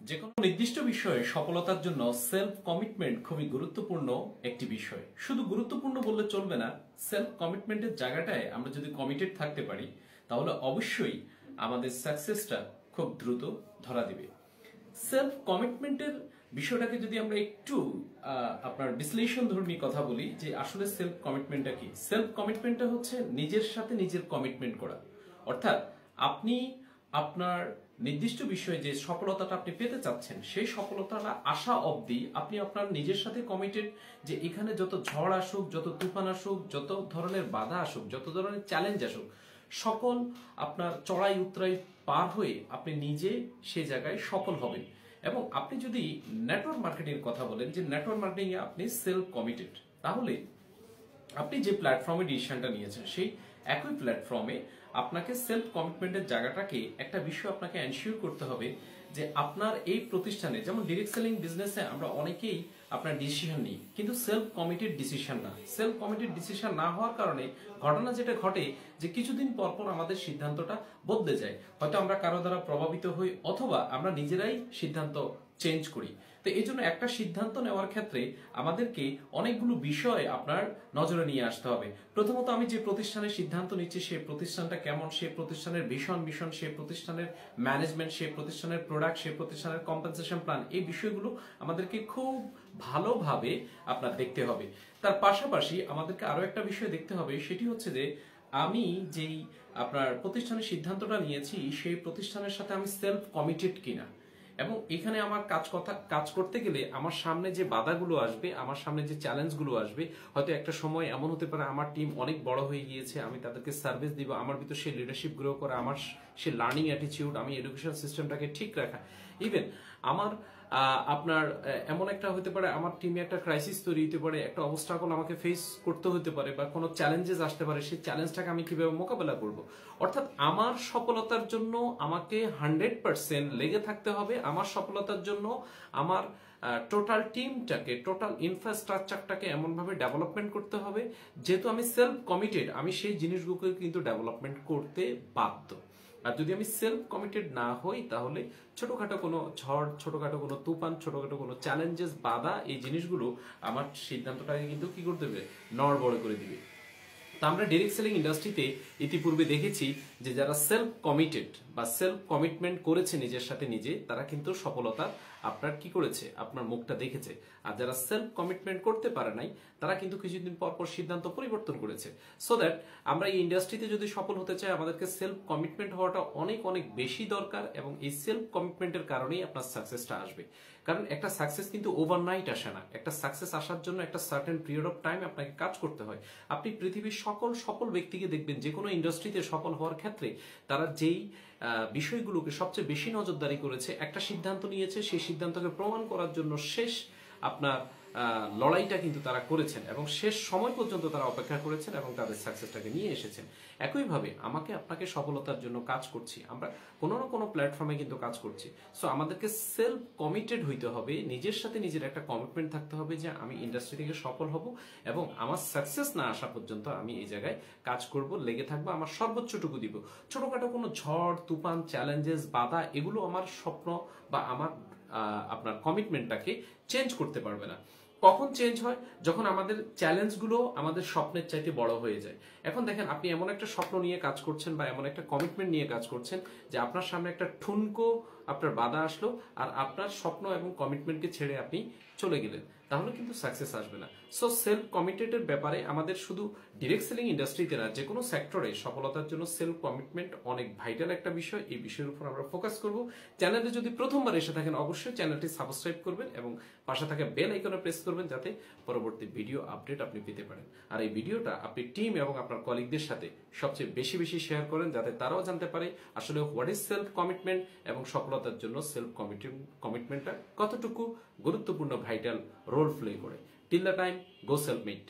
যেকোনো নির্দিষ্ট বিষয়ে সফলতার জন্য সেলফ কমিটমেন্ট খুবই গুরুত্বপূর্ণ একটি বিষয়। শুধু গুরুত্বপূর্ণ বললে চলবে না, সেলফ কমিটমেন্টের জায়গাটায় আমরা যদি কমিটেড থাকতে পারি তাহলে অবশ্যই আমাদের সাকসেসটা খুব দ্রুত ধরা দিবে। সেলফ কমিটমেন্টের বিষয়টাকে যদি আমরা একটু আপনার বিশ্লেষণ ধর্মী কথা বলি যে আসলে সেলফ কমিটমেন্টটা কি। সেলফ কমিটমেন্টটা হচ্ছে নিজের সাথে নিজের কমিটমেন্ট করা, অর্থাৎ আপনি আপনার নির্দিষ্ট বিষয়ে যে সফলতাটা আপনি পেতে চাচ্ছেন সেই সফলতাটা আসা অবধি আপনি আপনার নিজের সাথে কমিটেড যে এখানে যত ঝড় আসুক, যত তুফান আসুক, যত ধরনের বাধা আসুক, যত ধরনের চ্যালেঞ্জ আসুক, সকল আপনার চড়াই উতরাই পার হয়ে আপনি নিজে সেই জায়গায় সফল হবেন। এবং আপনি যদি নেটওয়ার্ক মার্কেটিং এর কথা বলেন যে নেটওয়ার্ক মার্কেটিং এ আপনি সেলফ কমিটেড, তাহলে আপনি যে প্ল্যাটফর্মে ডিসিশনটা নিয়েছেন সেই একই প্ল্যাটফর্মে আপনাকে সেলফ কমিটমেন্টের জায়গাটাকে একটা বিষয় আপনাকে এনশিওর করতে হবে যে আপনার এই প্রতিষ্ঠানে, যেমন ডিরেক্ট সেলিং বিজনেসে আমরা অনেকেই আপনার ডিসিশন নিই কিন্তু সেলফ কমিটেড ডিসিশন না। সেলফ কমিটেড ডিসিশন না হওয়ার কারণে ঘটনা যেটা ঘটে যে কিছুদিন পর পর আমাদের সিদ্ধান্তটা বদলে যায়, হয়তো আমরা কারো দ্বারা প্রভাবিত হই অথবা আমরা নিজেরাই সিদ্ধান্ত চেঞ্জ করি। তো এই জন্য একটা সিদ্ধান্ত নেওয়ার ক্ষেত্রে আমাদেরকে অনেকগুলো বিষয় আপনার নজরে নিয়ে আসতে হবে। প্রথমত, আমি যে প্রতিষ্ঠানের সিদ্ধান্ত নিচ্ছি সেই প্রতিষ্ঠানটা কেমন, সেই প্রতিষ্ঠানের মিশন, সেই প্রতিষ্ঠানের ম্যানেজমেন্ট, সেই প্রতিষ্ঠানের প্রোডাক্ট, সেই প্রতিষ্ঠানের কম্পেনসেশন প্ল্যান, এই বিষয়গুলো আমাদেরকে খুব ভালোভাবে আপনার দেখতে হবে। তার পাশাপাশি আমাদেরকে আরো একটা বিষয় দেখতে হবে, সেটি হচ্ছে যে আমি যেই আপনার প্রতিষ্ঠানের সিদ্ধান্তটা নিয়েছি সেই প্রতিষ্ঠানের সাথে আমি সেলফ কমিটেড কিনা। এবং এখানে আমার কাজ করতে গেলে আমার সামনে যে বাধাগুলো আসবে, আমার সামনে যে চ্যালেঞ্জগুলো আসবে, হয়তো একটা সময় এমন হতে পারে আমার টিম অনেক বড় হয়ে গিয়েছে, আমি তাদেরকে সার্ভিস দিব, আমার ভিতর সেই লিডারশিপ গ্রো করা, আমার সে লার্নিং অ্যাটিটিউড, আমি এডুকেশন সিস্টেমটাকে ঠিক রাখা, ইভেন আমার আপনার এমন একটা হতে পারে আমার টিমে একটা ক্রাইসিস তৈরি হতে পারে, একটা অবস্ট্রাগল আমাকে ফেস করতে হতে পারে বা কোনো চ্যালেঞ্জেস আসতে পারে, সেই চ্যালেঞ্জটাকে আমি কিভাবে মোকাবেলা করব। অর্থাৎ আমার সফলতার জন্য আমাকে 100% লেগে থাকতে হবে। আমার সফলতার জন্য আমার টোটাল টিমটাকে, টোটাল ইনফ্রাস্ট্রাকচারটাকে এমনভাবে ডেভেলপমেন্ট করতে হবে, যেহেতু আমি সেলফ কমিটেড, আমি সেই জিনিসগুলোকে কিন্তু ডেভেলপমেন্ট করতে বাধ্য। আর যদি আমি সেলফ কমিটেড না হই তাহলে ছোটখাটো কোনো ঝড়, ছোটখাটো কোনো তুফান, ছোটখাটো কোনো চ্যালেঞ্জেস, বাধা, এই জিনিসগুলো আমার সিদ্ধান্তটাকে কিন্তু কি করতে দেবে, নড়বড় করে দিবে। তা আমরা ডিরেক্ট সেলিং ইন্ডাস্ট্রিতে ইতিপূর্বে দেখেছি যে যারা সেলফ কমিটেড বা সেলফ কমিটমেন্ট করেছে নিজের সাথে নিজে, তারা কিন্তু সফলতার আপনার কি করেছে, আপনার মুখটা দেখেছে। আর যারা সেলফ কমিটমেন্ট করতে পারে নাই তারা কিন্তু কিছুদিন পর পর সিদ্ধান্ত পরিবর্তন করেছে। সো দ্যাট আমরা এই ইন্ডাস্ট্রিতে যদি সফল হতে চাই আমাদেরকে সেলফ কমিটমেন্ট হওয়াটা অনেক অনেক বেশি দরকার। এবং এই সেলফ কমিটমেন্টের কারণেই আপনার সাকসেসটা আসবে। কারণ একটা সাকসেস কিন্তু ওভারনাইট আসে না। একটা সাকসেস আসার জন্য একটা সার্টেন পিরিয়ড অফ টাইম আপনাকে কাজ করতে হয়। আপনি পৃথিবীর সফল ব্যক্তিকে দেখবেন যে কোনো ইন্ডাস্ট্রিতে সফল হওয়ার ক্ষেত্রে তারা যেই বিষয়গুলোকে সবচেয়ে বেশি নজরদারি করেছে, একটা সিদ্ধান্ত নিয়েছে, সেই সিদ্ধান্তকে প্রমাণ করার জন্য শেষ আপনার লড়াইটা কিন্তু তারা করেছেন এবং শেষ সময় পর্যন্ত তারা অপেক্ষা করেছেন এবং তাদের সাকসেসটাকে নিয়ে এসেছেন। একইভাবে আমাকে আপনাকে সফলতার জন্য কাজ করছি, আমরা কোনো না কোনো প্ল্যাটফর্মে কিন্তু কাজ করছি। সো আমাদেরকে সেলফ কমিটেড হইতে হবে, নিজের সাথে নিজের একটা কমিটমেন্ট থাকতে হবে যে আমি ইন্ডাস্ট্রি থেকে সফল হব এবং আমার সাকসেস না আসা পর্যন্ত আমি এই জায়গায় কাজ করব, লেগে থাকবো, আমার সর্বোচ্চটুকু দিব। ছোটখাটো কোনো ঝড় তুফান, চ্যালেঞ্জেস, বাধা, এগুলো আমার স্বপ্ন বা আমার আপনার কমিটমেন্টটাকে চেঞ্জ করতে পারবে না। কখন চেঞ্জ হয়? যখন আমাদের চ্যালেঞ্জগুলো আমাদের স্বপ্নের চাইতে বড় হয়ে যায়। এখন দেখেন, আপনি এমন একটা স্বপ্ন নিয়ে কাজ করছেন বা এমন একটা কমিটমেন্ট নিয়ে কাজ করছেন যে আপনার সামনে একটা ঠুনকো আপনার বাধা আসলো আর আপনার স্বপ্ন এবং কমিটমেন্টকে ছেড়ে আপনি চলে গেলেন, তাহলে কিন্তু সাকসেস আসবে না। সো সেলফ কমিটেডের ব্যাপারে আমাদের শুধু ডিরেক্ট সেলিং ইন্ডাস্ট্রিতে না, যে কোনো সেক্টরে সফলতার জন্য সেলফ কমিটমেন্ট অনেক ভাইটাল একটা বিষয়। এই বিষয়ের উপর আমরা ফোকাস করব। চ্যানেলে যদি প্রথমবার এসে থাকেন অবশ্যই চ্যানেলটি সাবস্ক্রাইব করবেন এবং পাশে থাকা বেল আইকনে প্রেস করবেন যাতে পরবর্তী ভিডিও আপডেট আপনি পেতে পারেন। আর এই ভিডিওটা আপনি টিম এবং আপনার কলিগদের সাথে সবচেয়ে বেশি বেশি শেয়ার করেন যাতে তারাও জানতে পারে আসলে হোয়াট ইজ সেলফ কমিটমেন্ট এবং সফলতার জন্য সেলফ কমিটমেন্টটা কতটুকু গুরুত্বপূর্ণ ভাইটাল রোল প্লে করে। Till the time, go self made.